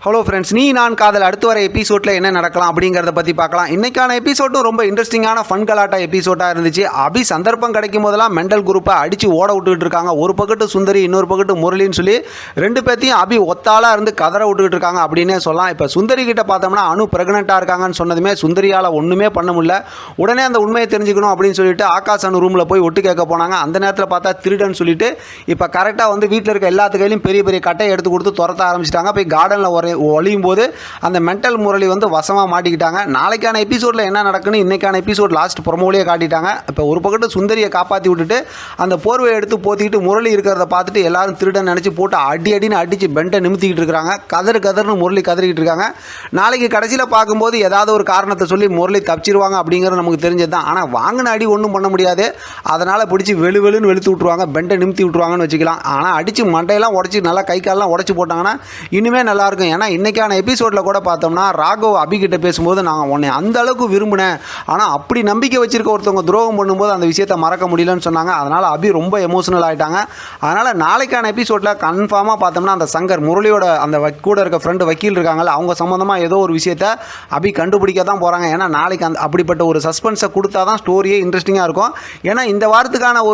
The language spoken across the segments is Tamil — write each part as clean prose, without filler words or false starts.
ஹலோ ஃப்ரெண்ட்ஸ், நீ நான் காதல் அடுத்து வர எபிசோடில் என்ன நடக்கலாம் அப்படிங்கிறத பற்றி பார்க்கலாம். இன்றைக்கான எபிசோட்டும் ரொம்ப இன்ட்ரெஸ்டிங்கான ஃபன் கலாட்டா எபிசோடாக இருந்துச்சு. அபி சந்தர்ப்பம் கிடைக்கும் போதெல்லாம் மெண்டல் குரூப்பை அடித்து ஓட விட்டுக்கிட்டு இருக்காங்க. ஒரு பக்கத்து சுந்தரி, இன்னொரு பக்கத்து முரளின்னு சொல்லி ரெண்டு பேர்த்தையும் அபி ஒத்தாளாக இருந்து கதற விட்டுக்கிட்டு இருக்காங்க அப்படின்னே சொல்லலாம். இப்போ சுந்தரி கிட்ட பார்த்தோம்னா அனு ப்ரெக்னெண்ட்டாக இருக்காங்கன்னு சொன்னதுமே சுந்தரியால் ஒன்றுமே பண்ண முடியல. உடனே அந்த உண்மையை தெரிஞ்சுக்கணும் அப்படின்னு சொல்லிட்டு ஆகாஷ் அனு ரூமில் போய் ஒட்டு கேட்க போனாங்க. அந்த நேரத்தில் பார்த்தா திருடன்னு சொல்லிட்டு இப்போ கரெக்டாக வந்து வீட்டில் இருக்க எல்லாத்து கையிலையும் பெரிய பெரிய கட்டையை எடுத்து கொடுத்து துரத்த ஆரம்பிச்சிட்டாங்க. போய் கார்டனில் ஒளியும் போது அந்த மென்டல் முரளி வந்து வசமாக மாட்டிக்கிட்டாங்க. நாளைக்கான எபிசோடில் என்ன நடக்குன்னு இன்னைக்கான எபிசோட் லாஸ்ட் ப்ரொமோலேயே காட்டிட்டாங்க. இப்போ ஒரு பக்கத்து சுந்தரியை காப்பாற்றி விட்டுட்டு அந்த போர்வையை எடுத்து போத்திக்கிட்டு முரளி இருக்கிறத பார்த்துட்டு எல்லாரும் திருடன் நினச்சி போட்டு அடின்னு அடித்து பெண்டை நிமித்திக்கிட்டு இருக்கிறாங்க. கதறுன்னு முரளி கதறிக்கிட்டு இருக்காங்க. நாளைக்கு கடைசியில் பார்க்கும்போது ஏதாவது ஒரு காரணத்தை சொல்லி முரளி தப்பிச்சிருவாங்க அப்படிங்கிறது நமக்கு தெரிஞ்சது தான். ஆனால் வாங்கின அடி ஒன்றும் பண்ண முடியாது. அதனால் பிடிச்சி வெளுன்னு வெளுத்து விட்ருவாங்க, பெண்டை நிமித்தி விட்ருவாங்கன்னு வச்சுக்கலாம். ஆனால் அடித்து மண்டையெல்லாம் உடச்சி நல்லா கை காலெலாம் உடச்சி போட்டாங்கன்னா இனிமே நல்லாயிருக்கும். ஏன்னா இன்றைக்கான எபிசோடில் கூட பார்த்தோம்னா ராகவ் அபிகிட்ட பேசும்போது நான் உன்னை அந்த அளவுக்கு விரும்பினேன், ஆனால் அப்படி நம்பிக்கை வச்சிருக்க ஒருத்தவங்க துரோகம் பண்ணும்போது அந்த விஷயத்தை மறக்க முடியலன்னு சொன்னாங்க. அதனால் அபி ரொம்ப எமோஷனல் ஆகிட்டாங்க. அதனால் நாளைக்கான எபிசோடில் கன்ஃபார்மாக பார்த்தோம்னா அந்த சங்கர் முரளியோட அந்த கூட இருக்க ஃப்ரெண்டு வக்கீல் இருக்காங்கல்ல, அவங்க சம்மந்தமாக ஏதோ ஒரு விஷயத்தை அபி கண்டுபிடிக்க தான் போகிறாங்க. ஏன்னா நாளைக்கு அந்த அப்படிப்பட்ட ஒரு சஸ்பென்ஸை கொடுத்தா தான் ஸ்டோரியே இன்ட்ரெஸ்டிங்காக இருக்கும். ஏன்னா இந்த வாரத்துக்கான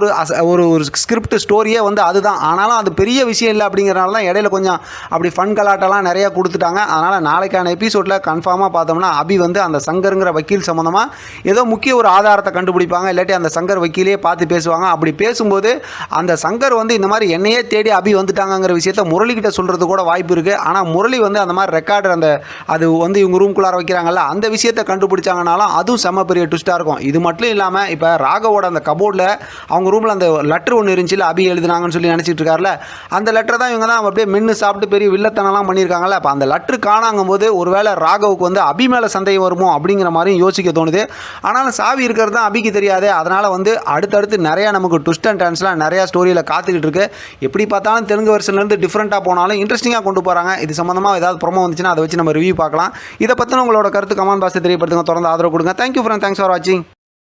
ஒரு ஸ்கிரிப்ட் ஸ்டோரியே வந்து அதுதான். ஆனாலும் அது பெரிய விஷயம் இல்லை அப்படிங்கிறனால தான் இடையில கொஞ்சம் அப்படி ஃபன் கலாட்டெல்லாம் நிறையா கொடுத்துட்டாங்க. அதனால் நாளைக்கான எபிசோடில் கன்ஃபார்மாக பார்த்தோம்னா அபி வந்து அந்த சங்கருங்கிற வக்கீல் சம்மந்தமாக ஏதோ முக்கிய ஒரு ஆதாரத்தை கண்டுபிடிப்பாங்க. இல்லாட்டி அந்த சங்கர் வக்கீலே பார்த்து பேசுவாங்க. அப்படி பேசும்போது அந்த சங்கர் வந்து இந்த மாதிரி என்னையே தேடி அபி வந்துட்டாங்கிற விஷயத்த முரளிக்கிட்ட சொல்கிறது கூட வாய்ப்பு இருக்குது. ஆனால் முரளி வந்து அந்த மாதிரி ரெக்கார்டு அது வந்து இவங்க ரூம்குள்ளார வைக்கிறாங்கல்ல, அந்த விஷயத்தை கண்டுபிடிச்சாங்கனாலும் அதுவும் செம்ம பெரிய ட்விஸ்ட்டாக இருக்கும். இது மட்டும் இல்லாமல் இப்போ ராகவோட அந்த கபோர்டில் அவங்க ரூமில் அந்த லெட்டர் ஒன்று இருந்துச்சு, அபி எழுதுனாங்கன்னு சொல்லி நினச்சிட்டு இருக்காருல, அந்த லெட்டர் தான் இவங்க தான் அப்படியே மென்று சாப்பிட்டு பெரிய வில்லத்தனம்லாம் பண்ணியிருக்காங்கல்ல. அப்போ அந்த லெட்ரு காணாங்கும் போது ஒருவேளை ராகவுக்கு வந்து அபி மேலே சந்தேகம் வருமோ அப்படிங்கிற மாதிரியும் யோசிக்க தோணுது. ஆனாலும் சாவி இருக்கிறது தான் அபிக்கு தெரியாது. அதனால் வந்து அடுத்தடுத்து நிறையா நமக்கு ட்விஸ்ட் அண்ட் டர்ன்ஸ்லாம் நிறையா ஸ்டோரியில் காத்துக்கிட்டு இருக்கு. எப்படி பார்த்தாலும் தெலுங்கு வெர்ஷன்லேருந்து டிஃப்ரெண்ட்டாக போனாலும் இன்ட்ரெஸ்டிங்காக கொண்டு போகிறாங்க. இது சம்மந்தமாக ஏதாவது ப்ரோமோ வந்துச்சுன்னா அதை வச்சு நம்ம ரிவ்யூ பார்க்கலாம். இதை பற்றின உங்களோட கருத்து கமெண்ட் பாக்ஸில் தெரியப்படுத்துங்க. தொடர்ந்து ஆதரவு கொடுங்க. தேங்க்யூ ஃப்ரெண்ட், தேங்க்ஸ் ஃபார் வாட்சிங்.